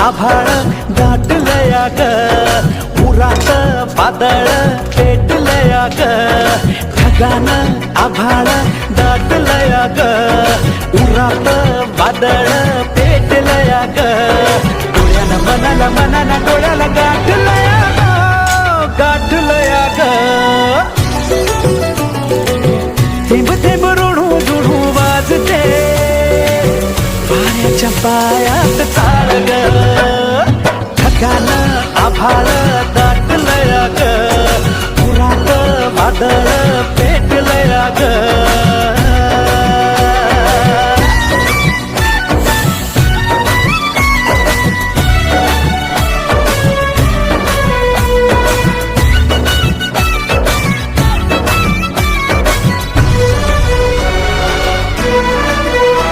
आभाळ दाटलया ग, उरात वादळ पेटलया ग, ढगानं आभाळ दाटलया ग, उरात वादळ पेटलया ग, डोळ्यानं मनाला मनाला डोळ्याला गाठलया ग, गाठलया ग. थेंब थेंब ऋणू झुणू वाजते पाण्याच्या पायात चाळ ग, ढगानं आभाळ दाटलया ग, उरात वादळ पेटलया ग.